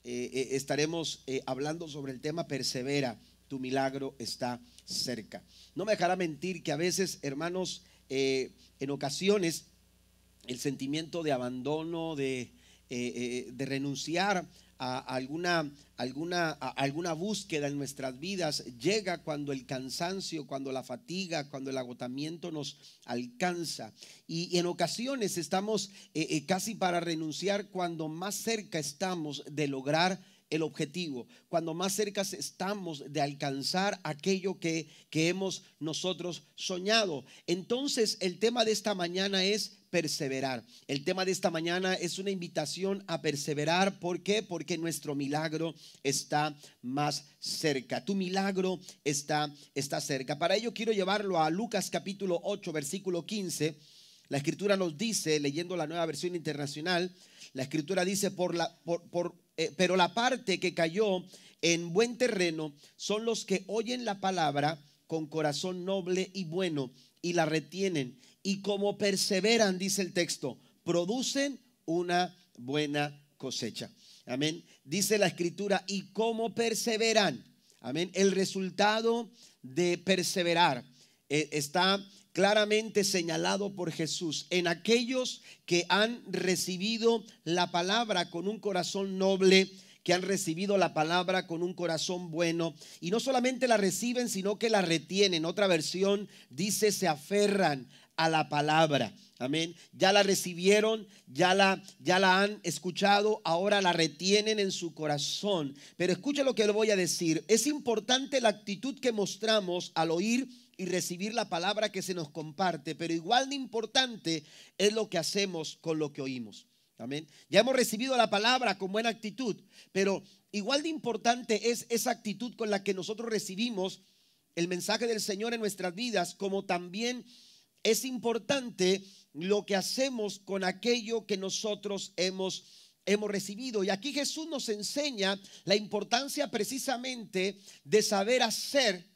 estaremos hablando sobre el tema persevera, tu milagro está cerca. No me dejará mentir que a veces, hermanos, en ocasiones el sentimiento de abandono, de renunciar a alguna búsqueda en nuestras vidas llega cuando el cansancio, cuando la fatiga, cuando el agotamiento nos alcanza. Y en ocasiones estamos casi para renunciar cuando más cerca estamos de lograr el objetivo, cuando más cerca estamos de alcanzar aquello que hemos nosotros soñado. Entonces el tema de esta mañana es perseverar. El tema de esta mañana es una invitación a perseverar. ¿Por qué? Porque nuestro milagro está más cerca. Tu milagro está cerca. Para ello quiero llevarlo a Lucas capítulo 8 versículo 15. La escritura nos dice, leyendo la Nueva Versión Internacional, la escritura dice pero la parte que cayó en buen terreno son los que oyen la palabra con corazón noble y bueno y la retienen, y como perseveran, dice el texto, producen una buena cosecha. Amén. Dice la escritura, y como perseveran. Amén. El resultado de perseverar está claramente señalado por Jesús en aquellos que han recibido la palabra con un corazón noble, que han recibido la palabra con un corazón bueno, y no solamente la reciben, sino que la retienen. Otra versión dice se aferran a la palabra. Amén. Ya la recibieron, ya la han escuchado, ahora la retienen en su corazón. Pero escucha lo que le voy a decir. Es importante la actitud que mostramos al oír y recibir la palabra que se nos comparte, pero igual de importante es lo que hacemos con lo que oímos. Amén. Ya hemos recibido la palabra con buena actitud, pero igual de importante es esa actitud con la que nosotros recibimos el mensaje del Señor en nuestras vidas, como también es importante lo que hacemos con aquello que nosotros hemos recibido. Y aquí Jesús nos enseña la importancia precisamente de saber hacer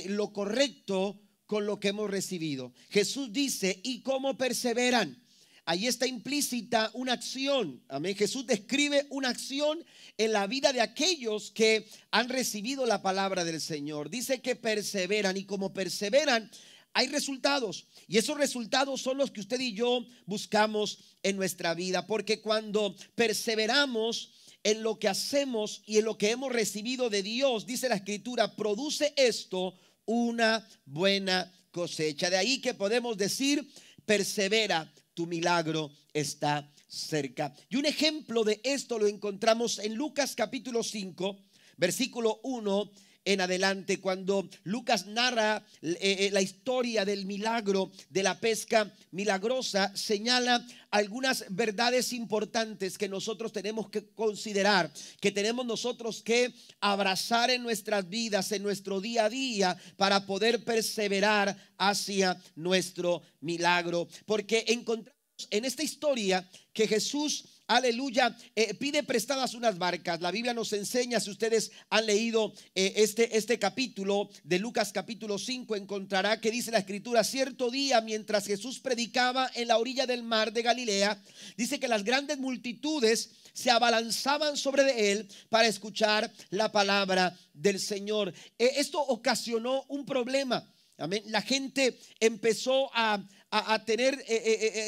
lo correcto con lo que hemos recibido. Jesús dice, ¿y cómo perseveran? Ahí está implícita una acción. Amén. Jesús describe una acción en la vida de aquellos que han recibido la palabra del Señor. Dice que perseveran, y como perseveran, hay resultados, y esos resultados son los que usted y yo buscamos en nuestra vida, porque cuando perseveramos en lo que hacemos y en lo que hemos recibido de Dios, dice la escritura, produce esto una buena cosecha. De ahí que podemos decir, persevera, tu milagro está cerca. Y un ejemplo de esto lo encontramos en Lucas capítulo 5, versículo 1 en adelante, cuando Lucas narra la historia del milagro de la pesca milagrosa. Señala algunas verdades importantes que nosotros tenemos que considerar, que tenemos nosotros que abrazar en nuestras vidas, en nuestro día a día, para poder perseverar hacia nuestro milagro. Porque encontramos en esta historia que Jesús, aleluya, pide prestadas unas barcas. La Biblia nos enseña, si ustedes han leído este capítulo de Lucas capítulo 5, encontrará que dice la escritura, cierto día mientras Jesús predicaba en la orilla del mar de Galilea, dice que las grandes multitudes se abalanzaban sobre él para escuchar la palabra del Señor. Esto ocasionó un problema. Amén. La gente empezó a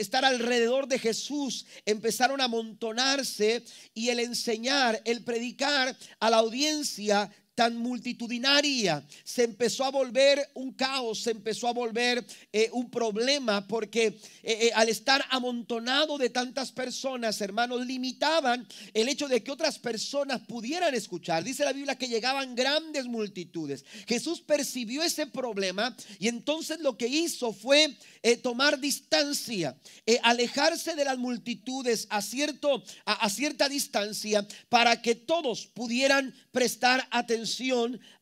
estar alrededor de Jesús, empezaron a amontonarse, y el enseñar, el predicar a la audiencia tan multitudinaria se empezó a volver un caos, se empezó a volver un problema, porque al estar amontonado de tantas personas, hermanos, limitaban el hecho de que otras personas pudieran escuchar. Dice la Biblia que llegaban grandes multitudes. Jesús percibió ese problema, y entonces lo que hizo fue tomar distancia, alejarse de las multitudes a cierta distancia, para que todos pudieran prestar atención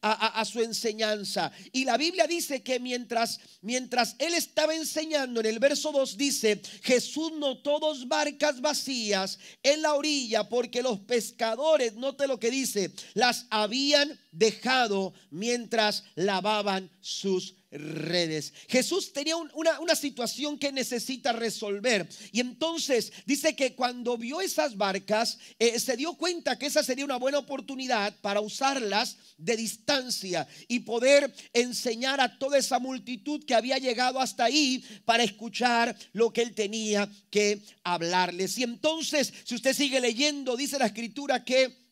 a su enseñanza. Y la Biblia dice que mientras él estaba enseñando, en el verso 2 dice, Jesús notó dos barcas vacías en la orilla, porque los pescadores, note lo que dice, las habían dejado mientras lavaban sus redes. Jesús tenía una situación que necesita resolver, y entonces dice que cuando vio esas barcas, se dio cuenta que esa sería una buena oportunidad para usarlas de distancia y poder enseñar a toda esa multitud que había llegado hasta ahí para escuchar lo que él tenía que hablarles. Y entonces, si usted sigue leyendo, dice la escritura que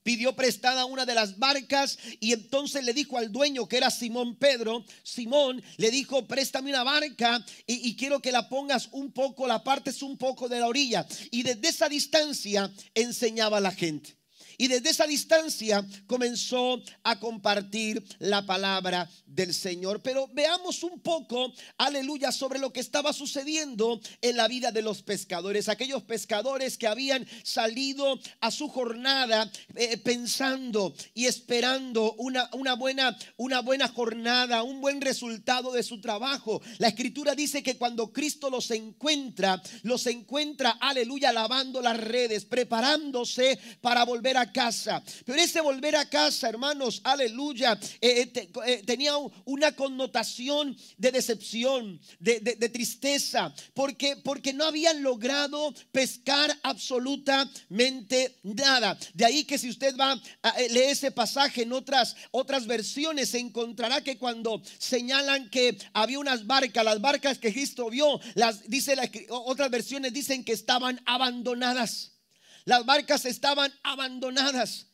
pidió prestada una de las barcas, y entonces le dijo al dueño, que era Simón Pedro, Simón le dijo: préstame una barca y quiero que la pongas un poco, la partes un poco de la orilla. Y desde esa distancia enseñaba a la gente. Y desde esa distancia comenzó a compartir la palabra del Señor. Pero veamos un poco, aleluya, sobre lo que estaba sucediendo en la vida de los pescadores. Aquellos pescadores que habían salido a su jornada pensando y esperando una buena jornada, un buen resultado de su trabajo. La escritura dice que cuando Cristo los encuentra, aleluya, lavando las redes, preparándose para volver a casa. Pero ese volver a casa, hermanos, aleluya, tenía una connotación de decepción, de tristeza, porque no habían logrado pescar absolutamente nada. De ahí que si usted va a leer ese pasaje en otras versiones, se encontrará que cuando señalan que había unas barcas, las barcas que Cristo vio, otras versiones dicen que estaban abandonadas. Las barcas estaban abandonadas,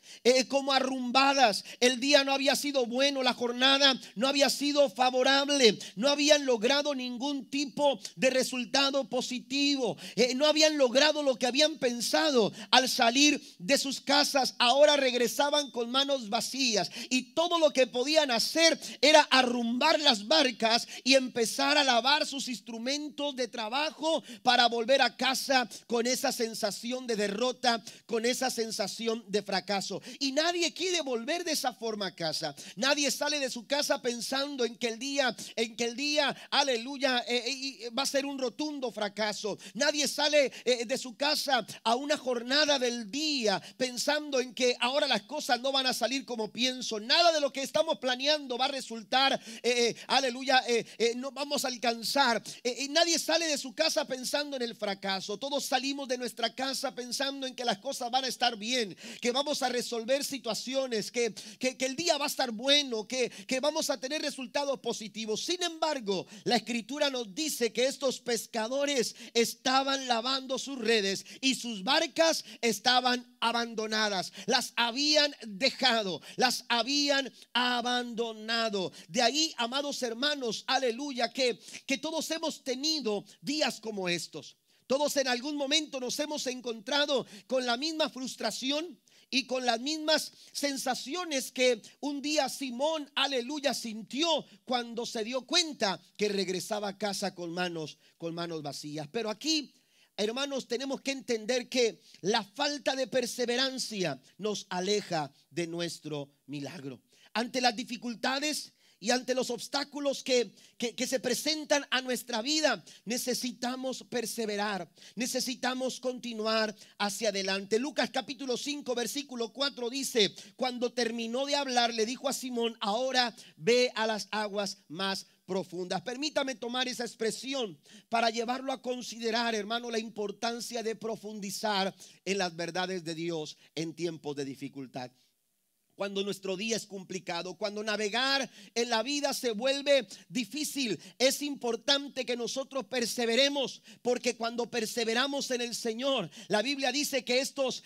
como arrumbadas. El día no había sido bueno, la jornada no había sido favorable, no habían logrado ningún tipo de resultado positivo, no habían logrado lo que habían pensado. Al salir de sus casas, ahora regresaban con manos vacías, y todo lo que podían hacer era arrumbar las barcas y empezar a lavar sus instrumentos de trabajo para volver a casa con esa sensación de derrota, con esa sensación de fracaso. Y nadie quiere volver de esa forma a casa. Nadie sale de su casa pensando en que el día, aleluya, va a ser un rotundo fracaso. Nadie sale de su casa a una jornada del día pensando en que ahora las cosas no van a salir como pienso. Nada de lo que estamos planeando va a resultar, aleluya, no vamos a alcanzar. Nadie sale de su casa pensando en el fracaso. Todos salimos de nuestra casa pensando en que las cosas van a estar bien, que vamos a resolver situaciones, que el día va a estar bueno, que vamos a tener resultados positivos. Sin embargo, la escritura nos dice que estos pescadores estaban lavando sus redes y sus barcas estaban abandonadas. Las habían dejado, las habían abandonado. De ahí, amados hermanos, aleluya, que todos hemos tenido días como estos. Todos en algún momento nos hemos encontrado con la misma frustración y con las mismas sensaciones que un día Simón, aleluya, sintió cuando se dio cuenta que regresaba a casa con manos vacías. Pero aquí, hermanos, tenemos que entender que la falta de perseverancia nos aleja de nuestro milagro. Ante las dificultades y ante los obstáculos que se presentan a nuestra vida, necesitamos perseverar, necesitamos continuar hacia adelante. Lucas capítulo 5 versículo 4 dice: cuando terminó de hablar, le dijo a Simón: ahora ve a las aguas más profundas. Permítame tomar esa expresión para llevarlo a considerar, hermano, la importancia de profundizar en las verdades de Dios en tiempos de dificultad. Cuando nuestro día es complicado, cuando navegar en la vida se vuelve difícil, es importante que nosotros perseveremos, porque cuando perseveramos en el Señor, la Biblia dice que estos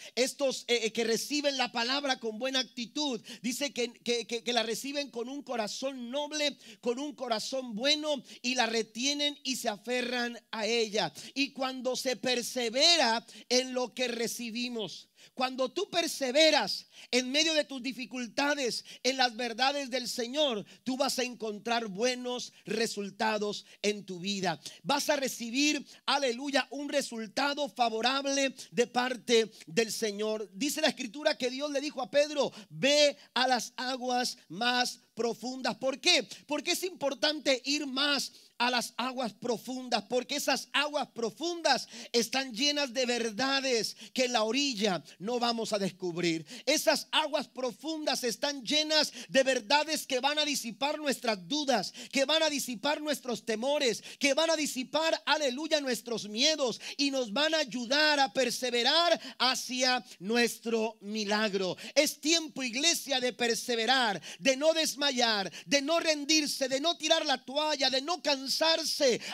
que reciben la palabra con buena actitud, dice que la reciben con un corazón noble, con un corazón bueno, y la retienen y se aferran a ella. Y cuando se persevera en lo que recibimos, cuando tú perseveras en medio de tus dificultades en las verdades del Señor, tú vas a encontrar buenos resultados en tu vida. Vas a recibir, aleluya, un resultado favorable de parte del Señor. Dice la escritura que Dios le dijo a Pedro: ve a las aguas más profundas. ¿Por qué? Porque es importante ir más a las aguas profundas, porque esas aguas profundas están llenas de verdades que en la orilla no vamos a descubrir. Esas aguas profundas están llenas de verdades que van a disipar nuestras dudas, que van a disipar nuestros temores, que van a disipar, aleluya, nuestros miedos, y nos van a ayudar a perseverar hacia nuestro milagro. Es tiempo, iglesia, de perseverar, de no desmayar, de no rendirse, de no tirar la toalla, de no cansarse,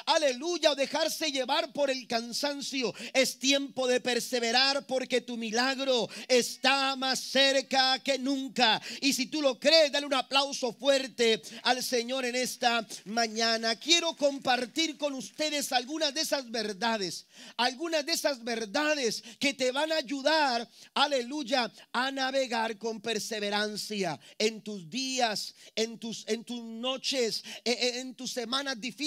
aleluya, o dejarse llevar por el cansancio. Es tiempo de perseverar, porque tu milagro está más cerca que nunca. Y si tú lo crees, dale un aplauso fuerte al Señor en esta mañana. Quiero compartir con ustedes algunas de esas verdades, que te van a ayudar, aleluya, a navegar con perseverancia en tus días, en tus noches, en tus semanas difíciles.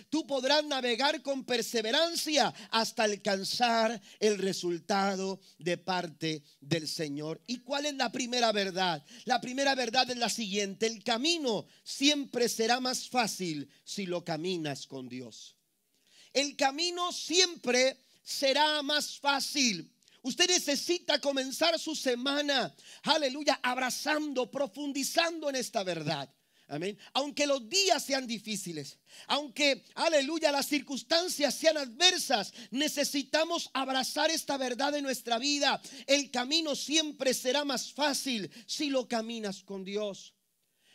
Tú podrás navegar con perseverancia hasta alcanzar el resultado de parte del Señor. ¿Y cuál es la primera verdad? La primera verdad es la siguiente: el camino siempre será más fácil si lo caminas con Dios. El camino siempre será más fácil. Usted necesita comenzar su semana, aleluya, abrazando, profundizando en esta verdad. Amén. Aunque los días sean difíciles, aunque, aleluya, las circunstancias sean adversas, necesitamos abrazar esta verdad en nuestra vida. El camino siempre será más fácil si lo caminas con Dios.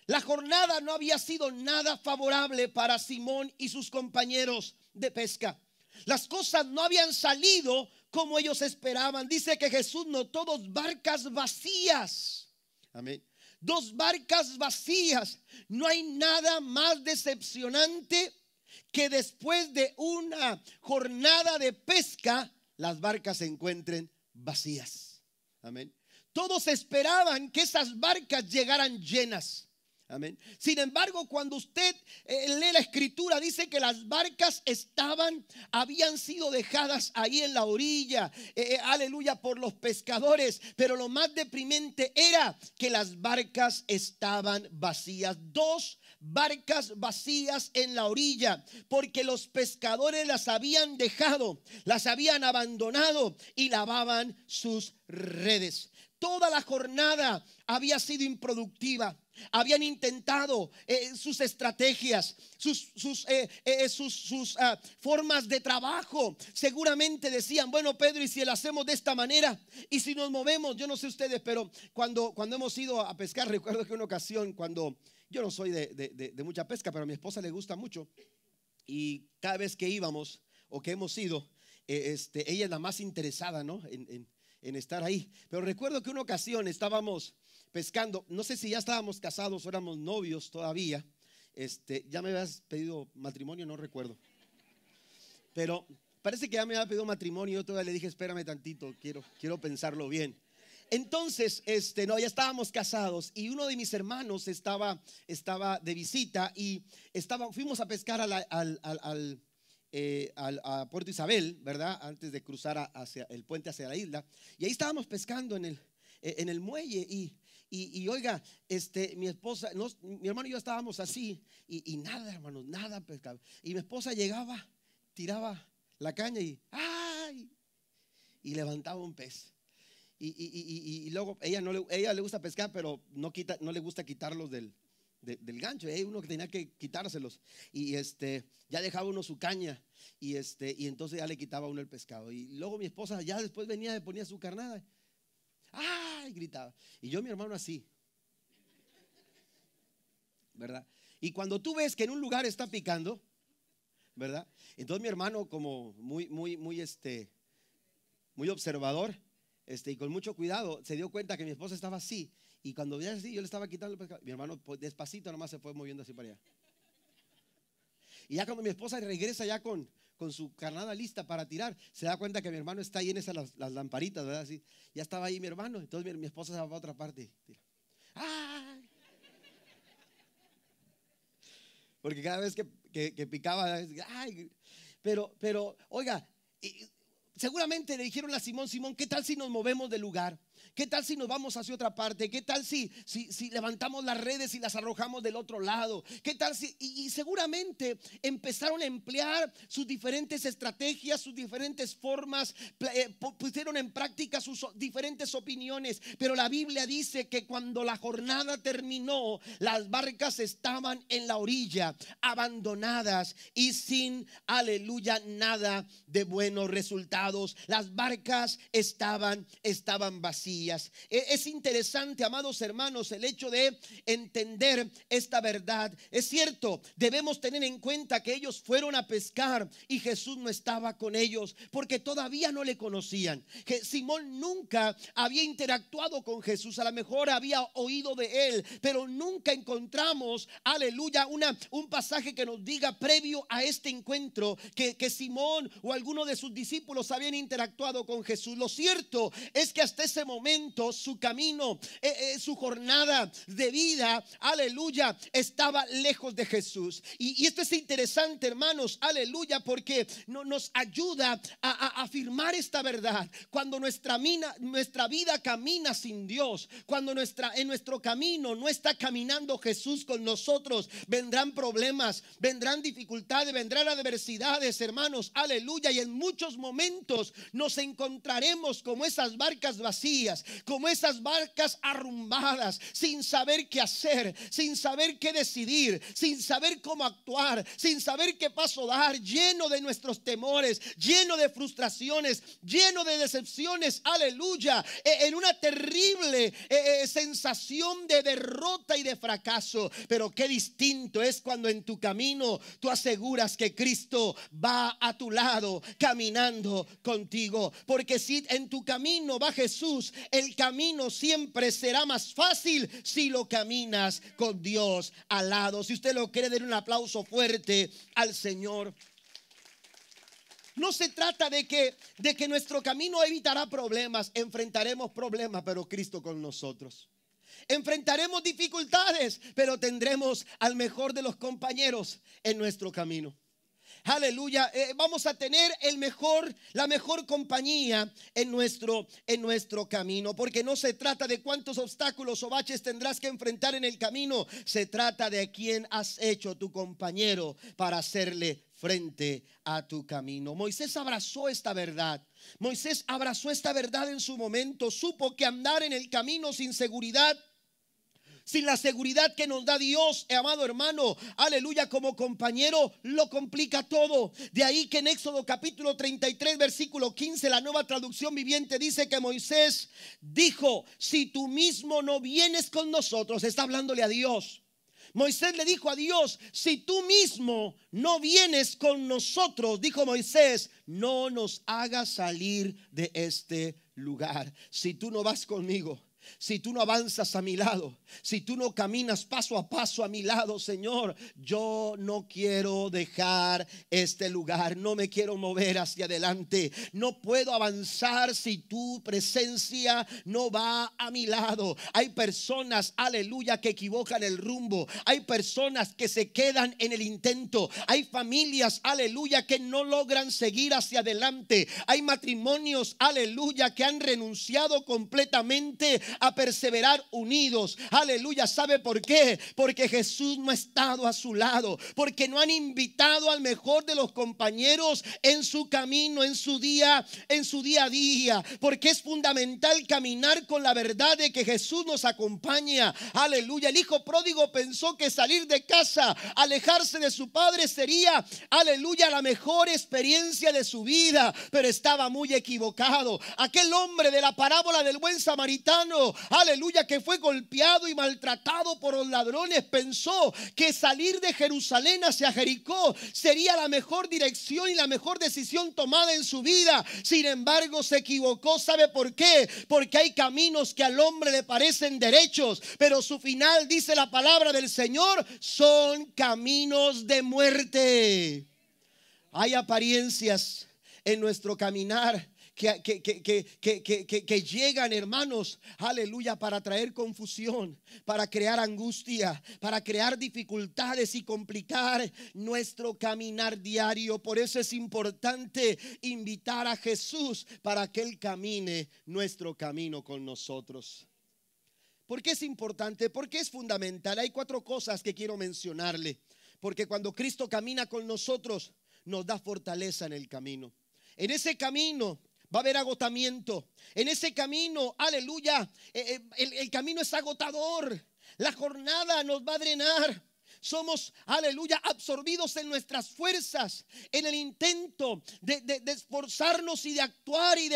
La jornada no había sido nada favorable para Simón y sus compañeros de pesca. Las cosas no habían salido como ellos esperaban. Dice que Jesús notó 2 barcas vacías. Amén. 2 barcas vacías. No hay nada más decepcionante que después de una jornada de pesca las barcas se encuentren vacías. Amén. Todos esperaban que esas barcas llegaran llenas. Amén. Sin embargo, cuando usted lee la escritura, dice que las barcas habían sido dejadas ahí en la orilla, aleluya, por los pescadores. Pero lo más deprimente era que las barcas estaban vacías. 2 barcas vacías en la orilla, porque los pescadores las habían dejado, las habían abandonado y lavaban sus redes. Toda la jornada había sido improductiva. Habían intentado sus estrategias, sus formas de trabajo. Seguramente decían: bueno, Pedro, ¿y si lo hacemos de esta manera? Y si nos movemos, yo no sé ustedes, pero cuando hemos ido a pescar, recuerdo que una ocasión, cuando yo no soy de mucha pesca, pero a mi esposa le gusta mucho, y cada vez que íbamos o que hemos ido, ella es la más interesada, ¿no?, en estar ahí. Pero recuerdo que una ocasión estábamos pescando, no sé si ya estábamos casados o éramos novios todavía. Ya me habías pedido matrimonio, no recuerdo, pero parece que ya me había pedido matrimonio. Yo todavía le dije: espérame tantito, quiero pensarlo bien. Entonces, no, ya estábamos casados, y uno de mis hermanos estaba de visita, y fuimos a pescar a Puerto Isabel, ¿verdad? Antes de cruzar hacia el puente hacia la isla. Y ahí estábamos pescando en el muelle, y oiga, mi esposa, mi hermano y yo estábamos así, y nada, hermanos, nada pescado. Y mi esposa llegaba, tiraba la caña y levantaba un pez. Y luego ella le gusta pescar, pero no le gusta quitarlos del gancho. Hay uno que tenía que quitárselos, y ya dejaba uno su caña, y entonces ya le quitaba uno el pescado. Y luego mi esposa ya después venía y ponía su carnada, ¡ay!, gritaba. Y yo, mi hermano, así, ¿verdad? Y cuando tú ves que en un lugar está picando, ¿verdad? Entonces mi hermano, como muy observador, y con mucho cuidado, se dio cuenta que mi esposa estaba así. Y cuando veía así, yo le estaba quitando el pescado. Mi hermano, pues, despacito nomás se fue moviendo así para allá. Y ya cuando mi esposa regresa ya con su carnada lista para tirar, se da cuenta que mi hermano está ahí en esas las lamparitas, ¿verdad? Así, ya estaba ahí mi hermano. Entonces mi esposa se va para otra parte. ¡Ay! Porque cada vez que picaba, ¡ay! Pero oiga, seguramente le dijeron a Simón: Simón, ¿qué tal si nos movemos del lugar? ¿Qué tal si nos vamos hacia otra parte? ¿Qué tal si levantamos las redes y las arrojamos del otro lado? ¿Qué tal si? Y seguramente empezaron a emplear sus diferentes estrategias, sus diferentes formas, pusieron en práctica sus diferentes opiniones. Pero la Biblia dice que cuando la jornada terminó, las barcas estaban en la orilla, abandonadas y sin, aleluya, nada de buenos resultados. Las barcas estaban vacías. Es interesante, amados hermanos, el hecho de entender esta verdad. Es cierto, debemos tener en cuenta que ellos fueron a pescar y Jesús no estaba con ellos porque todavía no le conocían. Que Simón nunca había interactuado con Jesús, a lo mejor había oído de él, pero nunca encontramos, aleluya, un pasaje que nos diga previo a este encuentro que Simón o alguno de sus discípulos habían interactuado con Jesús. Lo cierto es que hasta ese momento su camino, su jornada de vida, aleluya, estaba lejos de Jesús. Y esto es interesante, hermanos, aleluya, porque nos ayuda a afirmar esta verdad. Cuando nuestra vida camina sin Dios, cuando en nuestro camino no está caminando Jesús con nosotros, vendrán problemas, vendrán dificultades, vendrán adversidades, hermanos, aleluya. Y en muchos momentos nos encontraremos como esas barcas vacías, como esas barcas arrumbadas, sin saber qué hacer, sin saber qué decidir, sin saber cómo actuar, sin saber qué paso dar, lleno de nuestros temores, lleno de frustraciones, lleno de decepciones, aleluya, en una terrible sensación de derrota y de fracaso. Pero qué distinto es cuando en tu camino tú aseguras que Cristo va a tu lado, caminando contigo. Porque si en tu camino va Jesús, el camino siempre será más fácil si lo caminas con Dios al lado. Si usted lo cree, den un aplauso fuerte al Señor. No se trata de que nuestro camino evitará problemas. Enfrentaremos problemas, pero Cristo con nosotros. Enfrentaremos dificultades, pero tendremos al mejor de los compañeros en nuestro camino. Aleluya, vamos a tener la mejor compañía en nuestro camino, porque no se trata de cuántos obstáculos o baches tendrás que enfrentar en el camino. Se trata de quién has hecho tu compañero para hacerle frente a tu camino. Moisés abrazó esta verdad. Moisés abrazó esta verdad en su momento. Supo que andar en el camino sin seguridad, sin la seguridad que nos da Dios, amado hermano, aleluya, como compañero, lo complica todo. De ahí que en Éxodo capítulo 33 versículo 15, la Nueva Traducción Viviente dice que Moisés dijo: si tú mismo no vienes con nosotros. Está hablándole a Dios. Moisés le dijo a Dios: si tú mismo no vienes con nosotros, dijo Moisés, no nos hagas salir de este lugar. Si tú no vas conmigo, si tú no avanzas a mi lado, si tú no caminas paso a paso a mi lado, Señor, yo no quiero dejar este lugar, no me quiero mover hacia adelante, no puedo avanzar si tu presencia no va a mi lado. Hay personas, aleluya, que equivocan el rumbo. Hay personas que se quedan en el intento. Hay familias, aleluya, que no logran seguir hacia adelante. Hay matrimonios, aleluya, que han renunciado completamente a perseverar unidos. Aleluya. ¿Sabe por qué? Porque Jesús no ha estado a su lado, porque no han invitado al mejor de los compañeros en su camino, en su día a día. Porque es fundamental caminar con la verdad de que Jesús nos acompaña. Aleluya. El hijo pródigo pensó que salir de casa, alejarse de su padre, sería, aleluya, la mejor experiencia de su vida, pero estaba muy equivocado. Aquel hombre de la parábola del buen samaritano, aleluya, que fue golpeado y maltratado por los ladrones, pensó que salir de Jerusalén hacia Jericó sería la mejor dirección y la mejor decisión tomada en su vida. Sin embargo, se equivocó. ¿Sabe por qué? Porque hay caminos que al hombre le parecen derechos, pero su final, dice la palabra del Señor, son caminos de muerte. Hay apariencias en nuestro caminar que llegan, hermanos, aleluya, para traer confusión, para crear angustia, para crear dificultades y complicar nuestro caminar diario. Por eso es importante invitar a Jesús para que Él camine nuestro camino con nosotros. ¿Por qué es importante? ¿Por qué es fundamental? Hay 4 cosas que quiero mencionarle. Porque cuando Cristo camina con nosotros, nos da fortaleza en el camino. En ese camino va a haber agotamiento. En ese camino, aleluya, el camino es agotador. La jornada nos va a drenar. Somos, aleluya, absorbidos en nuestras fuerzas, en el intento de esforzarnos y de actuar y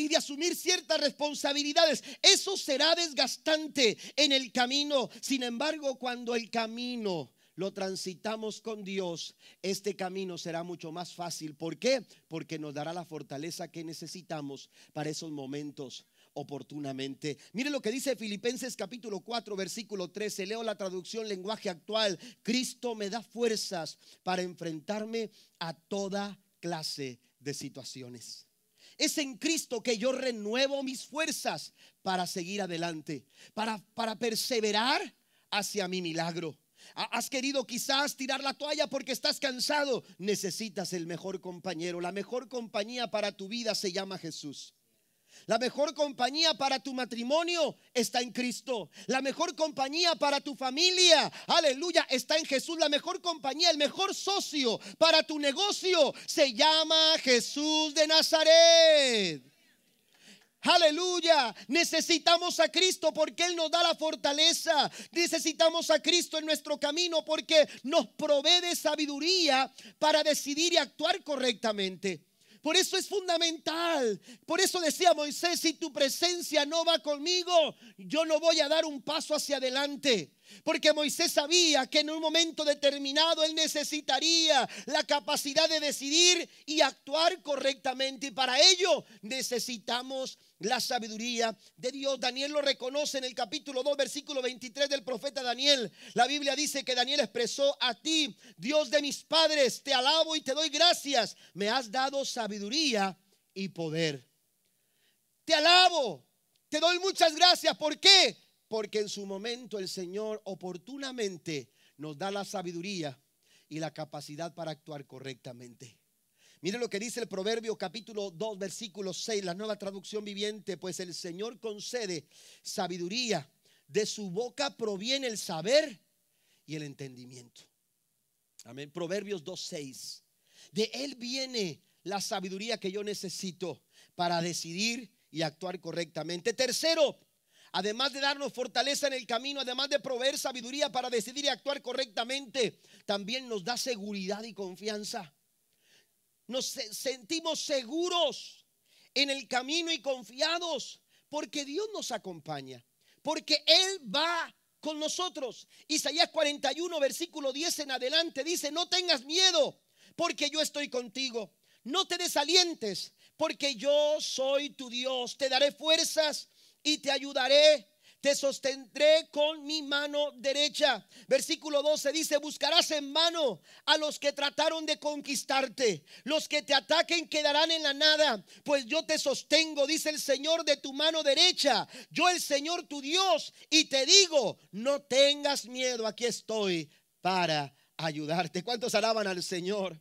de asumir ciertas responsabilidades. Eso será desgastante en el camino. Sin embargo, cuando el camino lo transitamos con Dios, este camino será mucho más fácil. ¿Por qué? Porque nos dará la fortaleza que necesitamos para esos momentos oportunamente. Mire lo que dice Filipenses capítulo 4 versículo 13. Leo la traducción lenguaje actual. Cristo me da fuerzas para enfrentarme a toda clase de situaciones. Es en Cristo que yo renuevo mis fuerzas para seguir adelante, para perseverar hacia mi milagro. Has querido quizás tirar la toalla porque estás cansado. Necesitas el mejor compañero. La mejor compañía para tu vida se llama Jesús. La mejor compañía para tu matrimonio está en Cristo. La mejor compañía para tu familia, aleluya, está en Jesús. La mejor compañía, el mejor socio para tu negocio se llama Jesús de Nazaret. Aleluya, necesitamos a Cristo porque Él nos da la fortaleza. Necesitamos a Cristo en nuestro camino porque nos provee de sabiduría para decidir y actuar correctamente. Por eso es fundamental. Por eso decía Moisés: si tu presencia no va conmigo, yo no voy a dar un paso hacia adelante. Porque Moisés sabía que en un momento determinado él necesitaría la capacidad de decidir y actuar correctamente. Y para ello necesitamos la sabiduría de Dios. Daniel lo reconoce en el capítulo 2 versículo 23 del profeta Daniel. La Biblia dice que Daniel expresó: a ti, Dios de mis padres, te alabo y te doy gracias. Me has dado sabiduría y poder. Te alabo, te doy muchas gracias. ¿Por qué? Porque en su momento el Señor oportunamente nos da la sabiduría y la capacidad para actuar correctamente. Mire lo que dice el Proverbio capítulo 2 versículo 6, la Nueva Traducción Viviente. Pues el Señor concede sabiduría, de su boca proviene el saber y el entendimiento. Amén. Proverbios 2:6. De Él viene la sabiduría que yo necesito para decidir y actuar correctamente. Tercero, además de darnos fortaleza en el camino, además de proveer sabiduría para decidir y actuar correctamente, también nos da seguridad y confianza. Nos sentimos seguros en el camino y confiados porque Dios nos acompaña, porque Él va con nosotros. Isaías 41 versículo 10 en adelante dice: no tengas miedo porque yo estoy contigo. No te desalientes porque yo soy tu Dios. Te daré fuerzas y te ayudaré. Te sostendré con mi mano derecha. Versículo 12 dice: buscarás en vano a los que trataron de conquistarte. Los que te ataquen quedarán en la nada, pues yo te sostengo, dice el Señor, de tu mano derecha. Yo, el Señor tu Dios, y te digo: no tengas miedo, aquí estoy para ayudarte. ¿Cuántos alaban al Señor?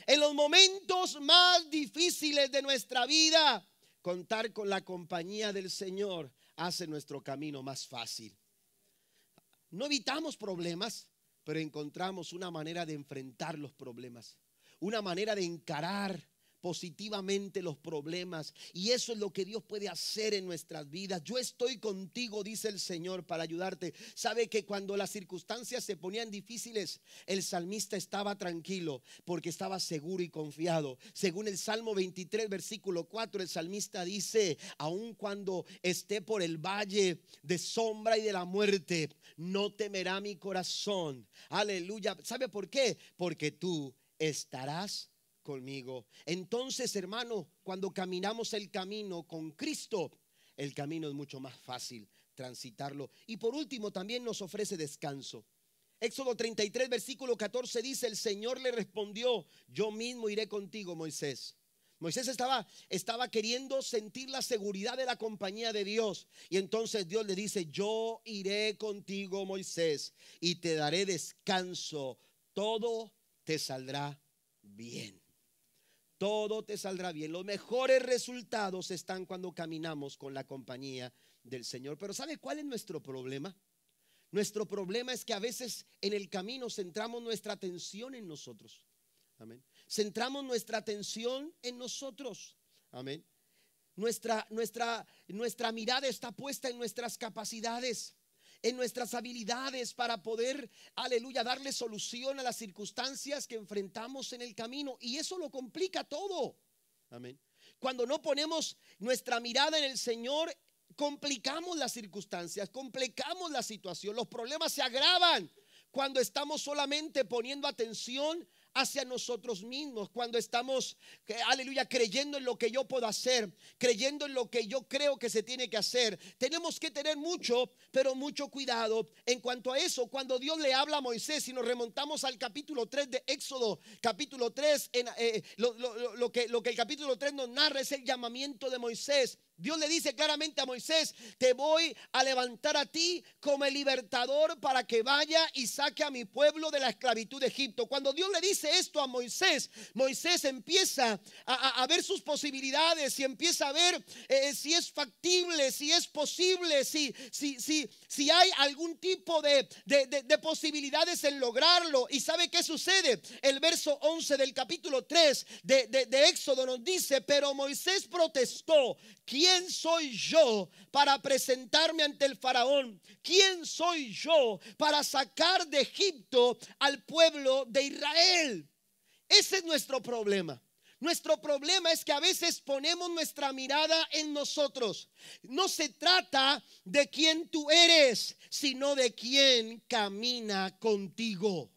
En los momentos más difíciles de nuestra vida, contar con la compañía del Señor hace nuestro camino más fácil. No evitamos problemas, pero encontramos una manera de enfrentar los problemas, una manera de encarar positivamente los problemas. Y eso es lo que Dios puede hacer en nuestras vidas. Yo estoy contigo, dice el Señor, para ayudarte. Sabe que cuando las circunstancias se ponían difíciles, el salmista estaba tranquilo porque estaba seguro y confiado. Según el Salmo 23 versículo 4, el salmista dice: aun cuando esté por el valle de sombra y de la muerte, no temerá mi corazón. Aleluya. ¿Sabe por qué? Porque tú estarás conmigo. Entonces, hermano, cuando caminamos el camino con Cristo, el camino es mucho más fácil transitarlo. Y por último, también nos ofrece descanso. Éxodo 33 versículo 14 dice: el Señor le respondió: yo mismo iré contigo, Moisés. Moisés estaba queriendo sentir la seguridad de la compañía de Dios. Y entonces Dios le dice: yo iré contigo, Moisés, y te daré descanso. Todo te saldrá bien. Todo te saldrá bien. Los mejores resultados están cuando caminamos con la compañía del Señor. Pero ¿sabe cuál es nuestro problema? Nuestro problema es que a veces en el camino centramos nuestra atención en nosotros. Amén. Centramos nuestra atención en nosotros. Amén. Nuestra mirada está puesta en nuestras capacidades, en nuestras habilidades para poder, aleluya, darle solución a las circunstancias que enfrentamos en el camino. Y eso lo complica todo. Amén. Cuando no ponemos nuestra mirada en el Señor, complicamos las circunstancias, complicamos la situación. Los problemas se agravan cuando estamos solamente poniendo atención hacia nosotros mismos, cuando estamos, aleluya, creyendo en lo que yo puedo hacer, creyendo en lo que yo creo que se tiene que hacer. Tenemos que tener mucho, pero mucho cuidado en cuanto a eso. Cuando Dios le habla a Moisés, si nos remontamos al capítulo 3 de Éxodo, capítulo 3, lo que el capítulo 3 nos narra es el llamamiento de Moisés. Dios le dice claramente a Moisés: te voy a levantar a ti como el libertador para que vaya y saque a mi pueblo de la esclavitud de Egipto. Cuando Dios le dice esto a Moisés, Moisés empieza a ver sus posibilidades y empieza a ver si es factible, si es posible, si hay algún tipo de posibilidades en lograrlo. ¿Y sabe qué sucede? El verso 11 del capítulo 3 de Éxodo nos dice: pero Moisés protestó: ¿quién soy yo para presentarme ante el faraón? ¿Quién soy yo para sacar de Egipto al pueblo de Israel? Ese es nuestro problema. Nuestro problema es que a veces ponemos nuestra mirada en nosotros. No se trata de quién tú eres, sino de quién camina contigo.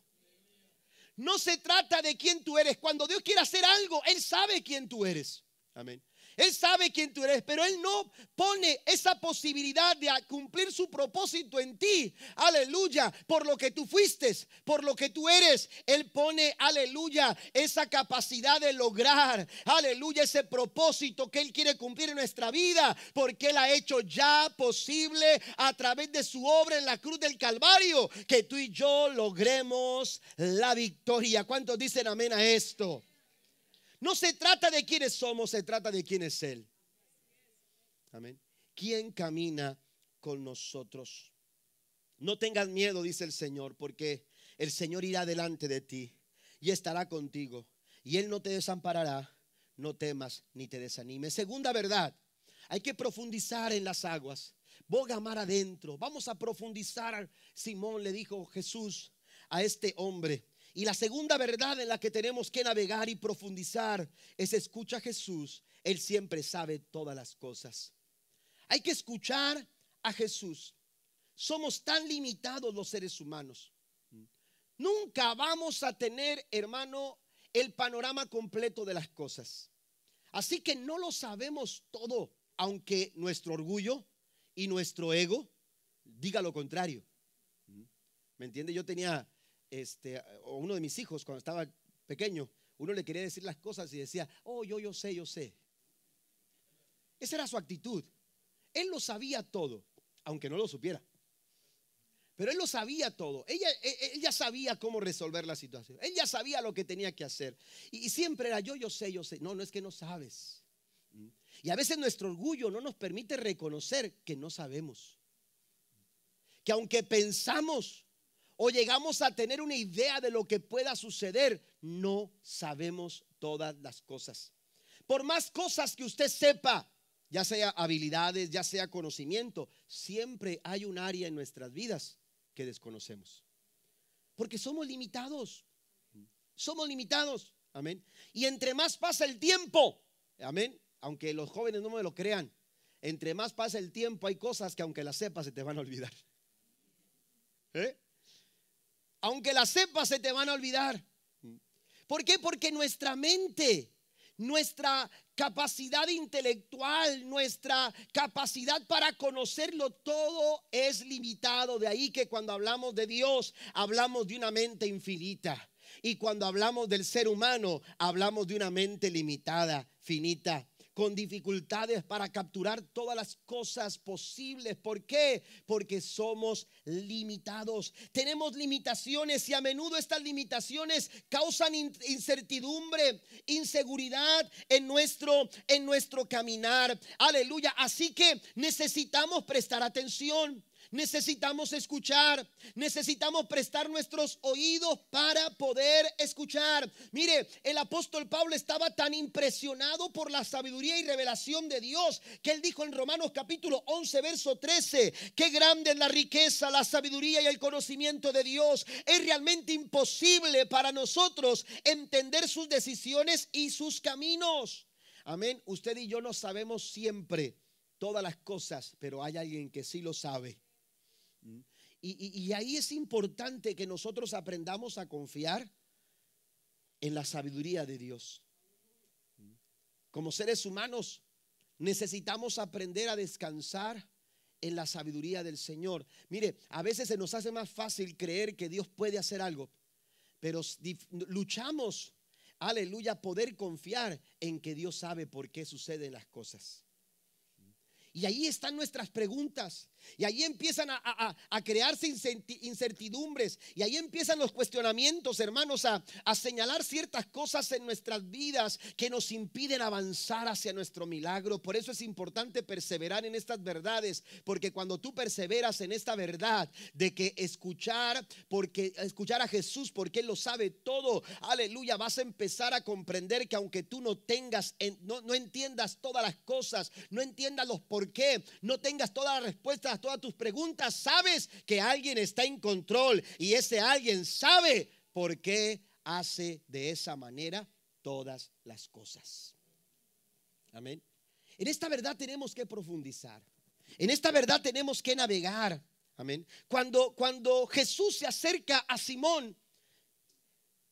No se trata de quién tú eres. Cuando Dios quiere hacer algo, Él sabe quién tú eres. Amén. Él sabe quién tú eres, pero Él no pone esa posibilidad de cumplir su propósito en ti, aleluya, por lo que tú fuiste, por lo que tú eres. Él pone, aleluya, esa capacidad de lograr, aleluya, ese propósito que Él quiere cumplir en nuestra vida, porque Él ha hecho ya posible a través de su obra en la cruz del Calvario que tú y yo logremos la victoria. ¿Cuántos dicen amén a esto? No se trata de quiénes somos, se trata de quién es Él. Amén. ¿Quién camina con nosotros? No tengas miedo, dice el Señor, porque el Señor irá delante de ti y estará contigo. Y Él no te desamparará. No temas ni te desanimes. Segunda verdad: hay que profundizar en las aguas. Boga mar adentro. Vamos a profundizar. Simón le dijo Jesús a este hombre. Y la segunda verdad en la que tenemos que navegar y profundizar es: escucha a Jesús. Él siempre sabe todas las cosas. Hay que escuchar a Jesús. Somos tan limitados los seres humanos. Nunca vamos a tener, hermano, el panorama completo de las cosas. Así que no lo sabemos todo, aunque nuestro orgullo y nuestro ego diga lo contrario. ¿Me entiende? Yo tenía o uno de mis hijos, cuando estaba pequeño, uno le quería decir las cosas y decía: oh, yo sé. Esa era su actitud. Él lo sabía todo, aunque no lo supiera. Pero él lo sabía todo. Él ya sabía cómo resolver la situación. Él ya sabía lo que tenía que hacer. Y siempre era yo sé. No es que no sabes. Y a veces nuestro orgullo no nos permite reconocer que no sabemos. Que aunque pensamos o llegamos a tener una idea de lo que pueda suceder, no sabemos todas las cosas. Por más cosas que usted sepa, ya sea habilidades, ya sea conocimiento, siempre hay un área en nuestras vidas que desconocemos. Porque somos limitados. Somos limitados. Amén. Y entre más pasa el tiempo, amén, aunque los jóvenes no me lo crean, entre más pasa el tiempo hay cosas que aunque las sepas se te van a olvidar. Aunque las sepas se te van a olvidar. ¿Por qué? Porque nuestra mente, nuestra capacidad intelectual, nuestra capacidad para conocerlo todo es limitado. De ahí que cuando hablamos de Dios, hablamos de una mente infinita. Y cuando hablamos del ser humano, hablamos de una mente limitada, finita, con dificultades para capturar todas las cosas posibles. ¿Por qué? Porque somos limitados. Tenemos limitaciones y a menudo estas limitaciones causan incertidumbre, inseguridad en nuestro caminar. Aleluya. Así que necesitamos prestar atención. Necesitamos escuchar, necesitamos prestar nuestros oídos para poder escuchar. Mire, el apóstol Pablo estaba tan impresionado por la sabiduría y revelación de Dios que él dijo en Romanos capítulo 11 verso 13: qué grande es la riqueza, la sabiduría y el conocimiento de Dios. Es realmente imposible para nosotros entender sus decisiones y sus caminos. Amén. Usted y yo no sabemos siempre todas las cosas, pero hay alguien que sí lo sabe. Y ahí es importante que nosotros aprendamos a confiar en la sabiduría de Dios. Como seres humanos necesitamos aprender a descansar en la sabiduría del Señor. Mire, a veces se nos hace más fácil creer que Dios puede hacer algo, pero luchamos, aleluya, poder confiar en que Dios sabe por qué suceden las cosas. Y ahí están nuestras preguntas. Y ahí empiezan a crearse incertidumbres. Y ahí empiezan los cuestionamientos, hermanos, a señalar ciertas cosas en nuestras vidas que nos impiden avanzar hacia nuestro milagro. Por eso es importante perseverar en estas verdades. Porque cuando tú perseveras en esta verdad de que escuchar a Jesús, porque Él lo sabe todo, aleluya, vas a empezar a comprender que aunque tú no entiendas todas las cosas, no entiendas los por qué, no tengas todas las respuestas a todas tus preguntas, sabes que alguien está en control y ese alguien sabe por qué hace de esa manera todas las cosas. Amén. En esta verdad tenemos que profundizar. En esta verdad tenemos que navegar. Amén. Cuando Jesús se acerca a Simón,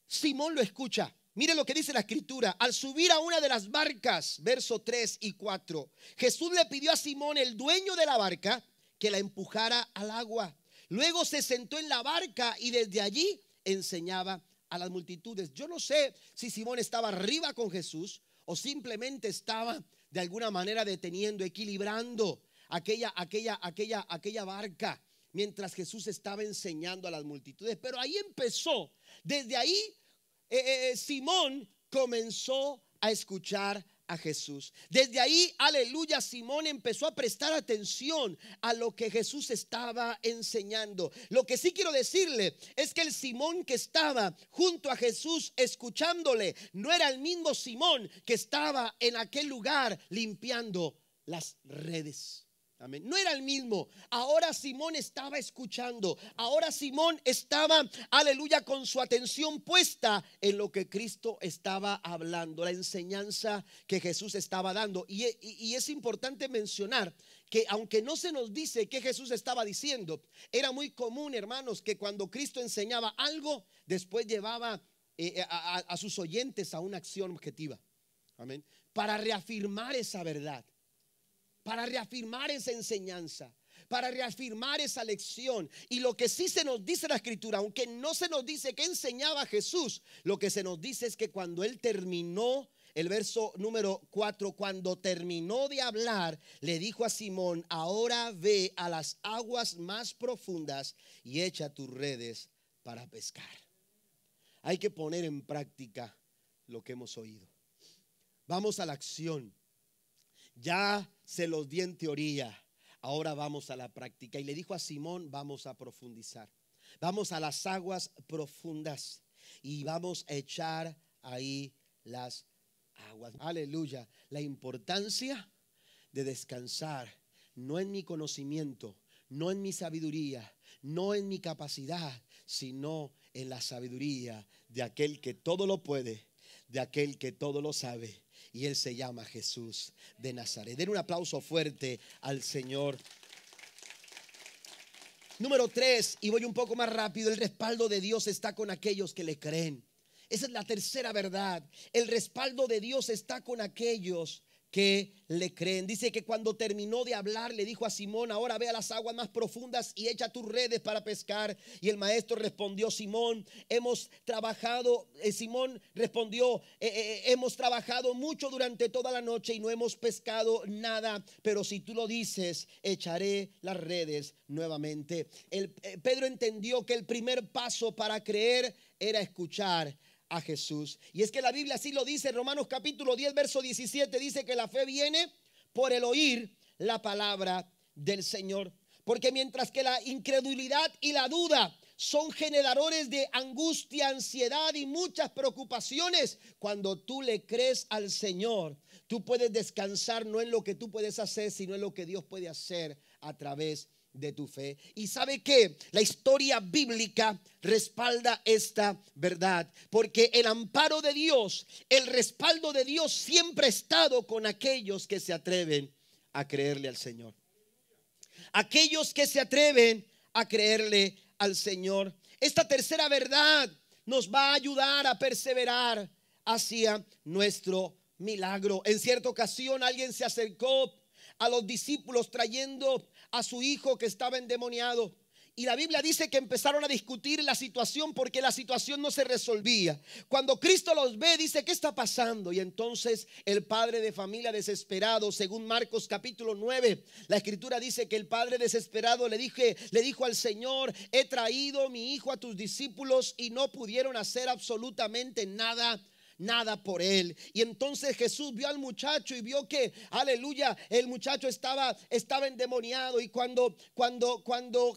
Simón lo escucha. Mire lo que dice la escritura: al subir a una de las barcas, versos 3 y 4, Jesús le pidió a Simón, el dueño de la barca, que la empujara al agua. Luego se sentó en la barca y desde allí enseñaba a las multitudes. Yo no sé si Simón estaba arriba con Jesús o simplemente estaba de alguna manera deteniendo, equilibrando aquella barca mientras Jesús estaba enseñando a las multitudes. Pero ahí empezó, desde ahí Simón comenzó a escuchar a Jesús. Desde ahí, aleluya, Simón empezó a prestar atención a lo que Jesús estaba enseñando. Lo que sí quiero decirle es que el Simón que estaba junto a Jesús escuchándole no era el mismo Simón que estaba en aquel lugar limpiando las redes. Amén. No era el mismo. Ahora Simón estaba escuchando. Ahora Simón estaba, aleluya, con su atención puesta en lo que Cristo estaba hablando, la enseñanza que Jesús estaba dando. Y es importante mencionar que aunque no se nos dice qué Jesús estaba diciendo, era muy común, hermanos, que cuando Cristo enseñaba algo, después llevaba a sus oyentes a una acción objetiva. Amén. Para reafirmar esa verdad, para reafirmar esa enseñanza, para reafirmar esa lección. Y lo que sí se nos dice en la escritura, aunque no se nos dice qué enseñaba Jesús, lo que se nos dice es que cuando Él terminó, el verso número 4, cuando terminó de hablar, le dijo a Simón: ahora ve a las aguas más profundas y echa tus redes para pescar. Hay que poner en práctica lo que hemos oído. Vamos a la acción. Ya se los di en teoría, ahora vamos a la práctica. Y le dijo a Simón: vamos a profundizar, vamos a las aguas profundas y vamos a echar ahí las aguas. Aleluya. La importancia de descansar no en mi conocimiento, no en mi sabiduría, no en mi capacidad, sino en la sabiduría de aquel que todo lo puede, de aquel que todo lo sabe. Y Él se llama Jesús de Nazaret. Den un aplauso fuerte al Señor. Número 3, y voy un poco más rápido: el respaldo de Dios está con aquellos que le creen. Esa es la tercera verdad. El respaldo de Dios está con aquellos que le creen. Dice que cuando terminó de hablar le dijo a Simón: ahora ve a las aguas más profundas y echa tus redes para pescar. Y el maestro respondió: Simón, hemos trabajado. Simón respondió: hemos trabajado mucho durante toda la noche y no hemos pescado nada, pero si tú lo dices, echaré las redes nuevamente. Pedro entendió que el primer paso para creer era escuchar a Jesús. Y es que la Biblia así lo dice. Romanos capítulo 10 verso 17 dice que la fe viene por el oír la palabra del Señor. Porque mientras que la incredulidad y la duda son generadores de angustia, ansiedad y muchas preocupaciones, cuando tú le crees al Señor, tú puedes descansar no en lo que tú puedes hacer, sino en lo que Dios puede hacer a través de tu fe. Y sabe que la historia bíblica respalda esta verdad, porque el amparo de Dios, el respaldo de Dios siempre ha estado con aquellos que se atreven a creerle al Señor. Aquellos que se atreven a creerle al Señor. Esta tercera verdad nos va a ayudar a perseverar hacia nuestro milagro. En cierta ocasión alguien se acercó a los discípulos trayendo a su hijo que estaba endemoniado. Y la Biblia dice que empezaron a discutir la situación porque la situación no se resolvía. Cuando Cristo los ve, dice: ¿qué está pasando? Y entonces el padre de familia desesperado, según Marcos capítulo 9, la escritura dice que el padre desesperado le dijo al Señor: he traído mi hijo a tus discípulos y no pudieron hacer absolutamente nada por él. Y entonces Jesús vio al muchacho y vio que, aleluya, el muchacho estaba endemoniado. Y cuando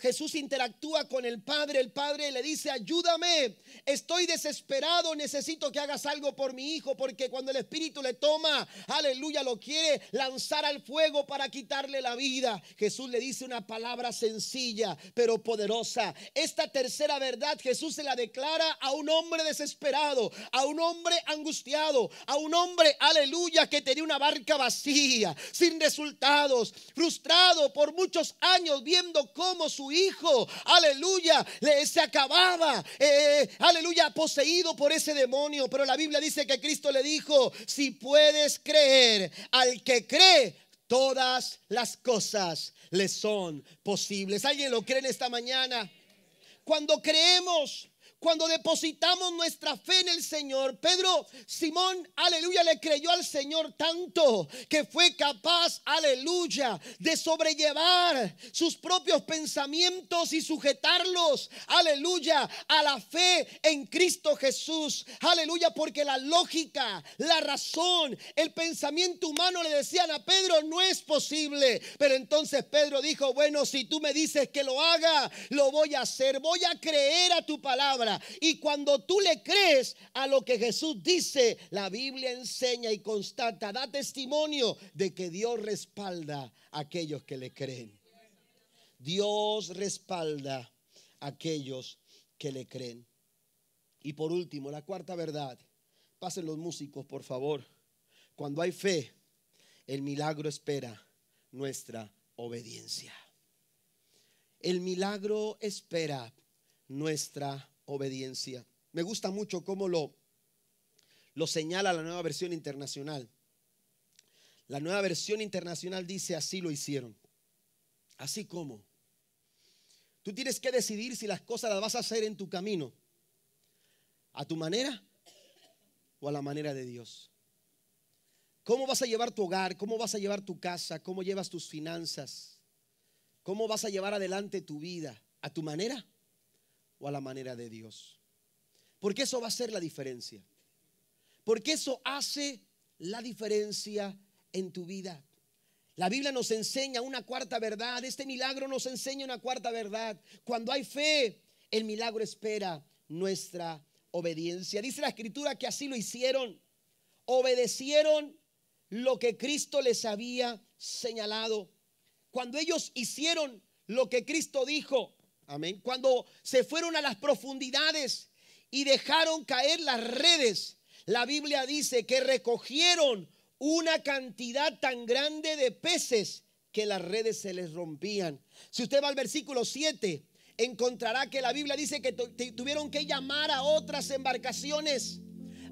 Jesús interactúa con el padre le dice: ayúdame, estoy desesperado, necesito que hagas algo por mi hijo, porque cuando el espíritu le toma, aleluya, lo quiere lanzar al fuego para quitarle la vida. Jesús le dice una palabra sencilla pero poderosa. Esta tercera verdad Jesús se la declara a un hombre desesperado, a un hombre angustiado, a un hombre, aleluya, que tenía una barca vacía, sin resultados, frustrado por muchos años, viendo cómo su hijo, aleluya, se acababa, aleluya, poseído por ese demonio. Pero la Biblia dice que Cristo le dijo: si puedes creer, al que cree, todas las cosas le son posibles. ¿Alguien lo cree en esta mañana? Cuando creemos, cuando depositamos nuestra fe en el Señor, Simón, aleluya, le creyó al Señor tanto que fue capaz, aleluya, de sobrellevar sus propios pensamientos y sujetarlos, aleluya, a la fe en Cristo Jesús, aleluya, porque la lógica, la razón, el pensamiento humano le decían a Pedro: no es posible. Pero entonces Pedro dijo: bueno, si tú me dices que lo haga, lo voy a hacer, voy a creer a tu palabra. Y cuando tú le crees a lo que Jesús dice, la Biblia enseña y constata, da testimonio de que Dios respalda a aquellos que le creen. Dios respalda a aquellos que le creen. Y por último, la cuarta verdad. Pasen los músicos, por favor. Cuando hay fe, el milagro espera nuestra obediencia. El milagro espera nuestra obediencia. Me gusta mucho cómo lo señala la Nueva Versión Internacional. La Nueva Versión Internacional dice: así lo hicieron. Así como. Tú tienes que decidir si las cosas las vas a hacer en tu camino, a tu manera o a la manera de Dios. ¿Cómo vas a llevar tu hogar? ¿Cómo vas a llevar tu casa? ¿Cómo llevas tus finanzas? ¿Cómo vas a llevar adelante tu vida? ¿A tu manera o a la manera de Dios? Porque eso va a hacer la diferencia. Porque eso hace la diferencia en tu vida. La Biblia nos enseña una cuarta verdad. Este milagro nos enseña una cuarta verdad. Cuando hay fe, el milagro espera nuestra obediencia. Dice la Escritura que así lo hicieron. Obedecieron lo que Cristo les había señalado. Cuando ellos hicieron lo que Cristo dijo, amén, cuando se fueron a las profundidades y dejaron caer las redes, la Biblia dice que recogieron una cantidad tan grande de peces que las redes se les rompían. Si usted va al versículo 7, encontrará que la Biblia dice que tuvieron que llamar a otras embarcaciones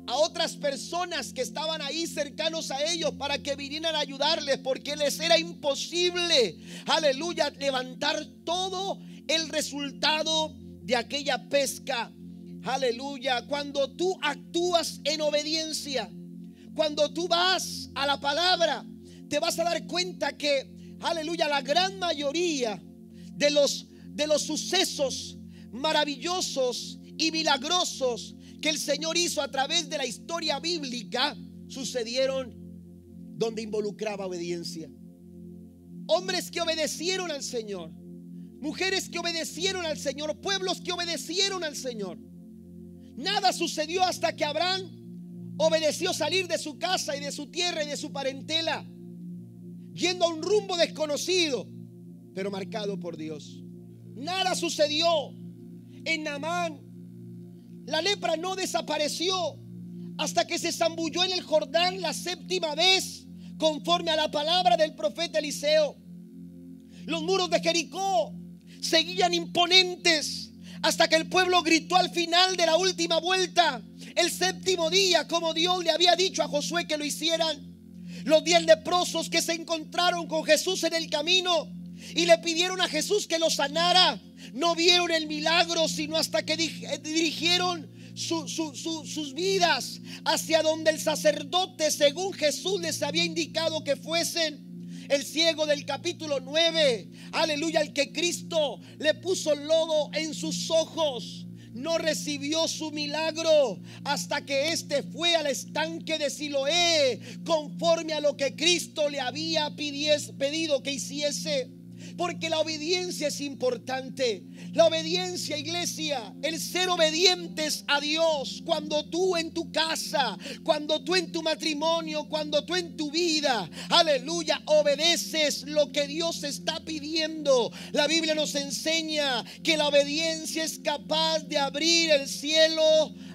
a otras personas que estaban ahí cercanos a ellos para que vinieran a ayudarles, porque les era imposible, aleluya, levantar todo el resultado de aquella pesca. Aleluya. Cuando tú actúas en obediencia, cuando tú vas a la palabra, te vas a dar cuenta que, aleluya, la gran mayoría de los sucesos maravillosos y milagrosos que el Señor hizo a través de la historia bíblica sucedieron donde involucraba obediencia. Hombres que obedecieron al Señor, mujeres que obedecieron al Señor, pueblos que obedecieron al Señor. Nada sucedió hasta que Abraham obedeció salir de su casa y de su tierra y de su parentela, yendo a un rumbo desconocido, pero marcado por Dios. Nada sucedió en Naamán. La lepra no desapareció hasta que se zambulló en el Jordán la 7ª vez, conforme a la palabra del profeta Eliseo. Los muros de Jericó seguían imponentes hasta que el pueblo gritó al final de la última vuelta, el 7º día, como Dios le había dicho a Josué que lo hicieran. Los 10 leprosos que se encontraron con Jesús en el camino y le pidieron a Jesús que los sanara, no vieron el milagro sino hasta que dirigieron sus vidas hacia donde el sacerdote, según Jesús les había indicado que fuesen. El ciego del capítulo 9, aleluya, al que Cristo le puso lodo en sus ojos, no recibió su milagro hasta que éste fue al estanque de Siloé, conforme a lo que Cristo le había pedido que hiciese. Porque la obediencia es importante. La obediencia, iglesia, el ser obedientes a Dios. Cuando tú en tu casa, cuando tú en tu matrimonio, cuando tú en tu vida, aleluya, obedeces lo que Dios está pidiendo. La Biblia nos enseña que la obediencia es capaz de abrir el cielo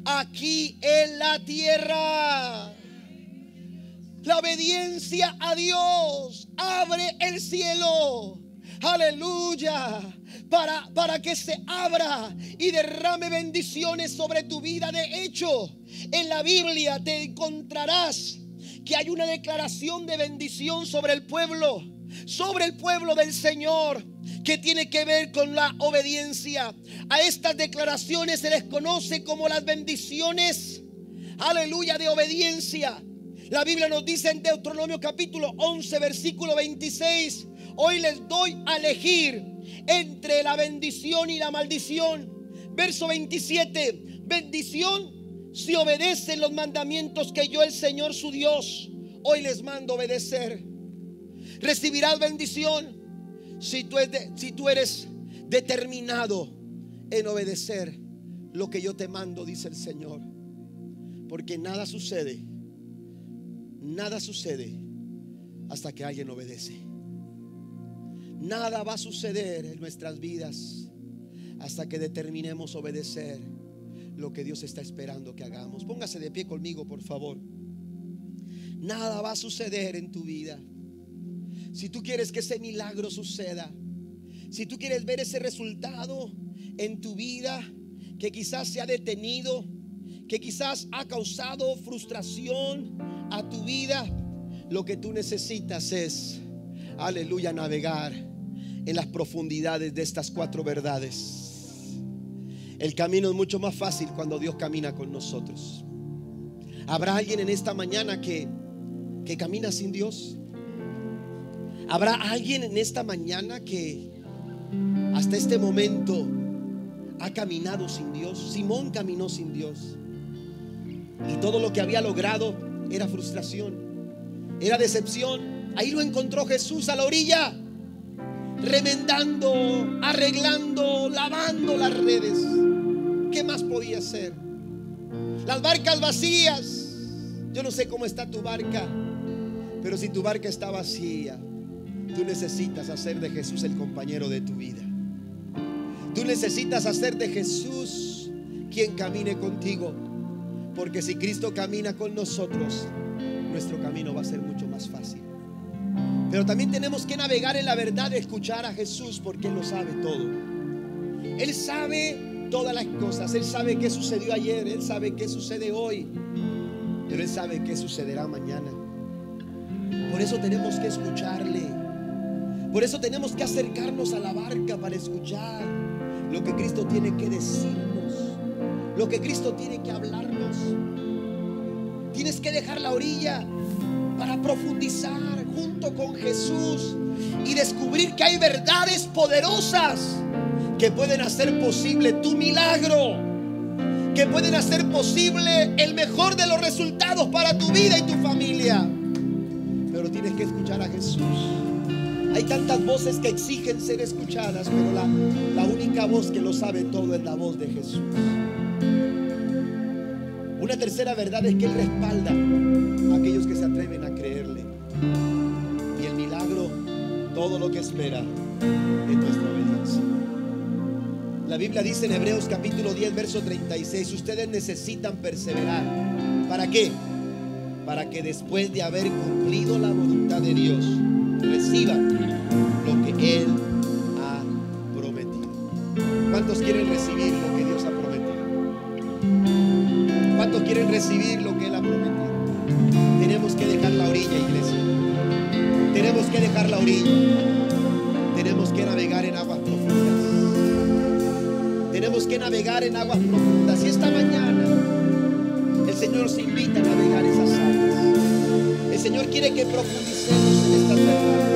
aquí en la tierra. La obediencia a Dios abre el cielo. Aleluya, para que se abra y derrame bendiciones sobre tu vida. De hecho, en la Biblia te encontrarás que hay una declaración de bendición sobre el pueblo del Señor, que tiene que ver con la obediencia. A estas declaraciones se les conoce como las bendiciones, aleluya, de obediencia. La Biblia nos dice en Deuteronomio capítulo 11, versículo 26: hoy les doy a elegir entre la bendición y la maldición. Verso 27: bendición si obedecen los mandamientos que yo, el Señor su Dios, hoy les mando obedecer. Recibirás bendición si tú eres determinado en obedecer lo que yo te mando, dice el Señor. Porque nada sucede hasta que alguien obedece. Nada va a suceder en nuestras vidas hasta que determinemos obedecer lo que Dios está esperando que hagamos. Póngase de pie conmigo, por favor. Nada va a suceder en tu vida. Si tú quieres que ese milagro suceda, si tú quieres ver ese resultado en tu vida que quizás se ha detenido, que quizás ha causado frustración a tu vida, lo que tú necesitas es, aleluya, navegar en las profundidades de estas 4 verdades. El camino es mucho más fácil cuando Dios camina con nosotros. ¿Habrá alguien en esta mañana que camina sin Dios? ¿Habrá alguien en esta mañana que hasta este momento ha caminado sin Dios? Simón caminó sin Dios y todo lo que había logrado era frustración, era decepción. Ahí lo encontró Jesús a la orilla, remendando, arreglando, lavando las redes. ¿Qué más podía hacer? Las barcas vacías. Yo no sé cómo está tu barca, pero si tu barca está vacía, tú necesitas hacer de Jesús el compañero de tu vida. Tú necesitas hacer de Jesús quien camine contigo, porque si Cristo camina con nosotros, nuestro camino va a ser mucho más fácil. Pero también tenemos que navegar en la verdad de escuchar a Jesús, porque Él lo sabe todo. Él sabe todas las cosas. Él sabe qué sucedió ayer, Él sabe qué sucede hoy. pero Él sabe qué sucederá mañana. Por eso tenemos que escucharle. Por eso tenemos que acercarnos a la barca para escuchar lo que Cristo tiene que decirnos, lo que Cristo tiene que hablarnos. Tienes que dejar la orilla para profundizar junto con Jesús y descubrir que hay verdades poderosas que pueden hacer posible tu milagro, que pueden hacer posible el mejor de los resultados para tu vida y tu familia. Pero tienes que escuchar a Jesús. Hay tantas voces que exigen ser escuchadas, pero la única voz que lo sabe todo es la voz de Jesús. Una tercera verdad es que Él respalda a aquellos que se atreven a creerle. Y el milagro, todo lo que espera es nuestra obediencia. La Biblia dice en Hebreos capítulo 10 verso 36: ustedes necesitan perseverar. ¿Para qué? Para que después de haber cumplido la voluntad de Dios, reciban lo que Él ha prometido. ¿Cuántos quieren recibir lo que Dios ha prometido? ¿Cuántos quieren recibir lo que Él ha prometido? Tenemos que dejar la orilla, iglesia. Tenemos que dejar la orilla. Tenemos que navegar en aguas profundas. Tenemos que navegar en aguas profundas. Y esta mañana el Señor se invita a navegar esas aguas. El Señor quiere que profundicemos en estas verdades.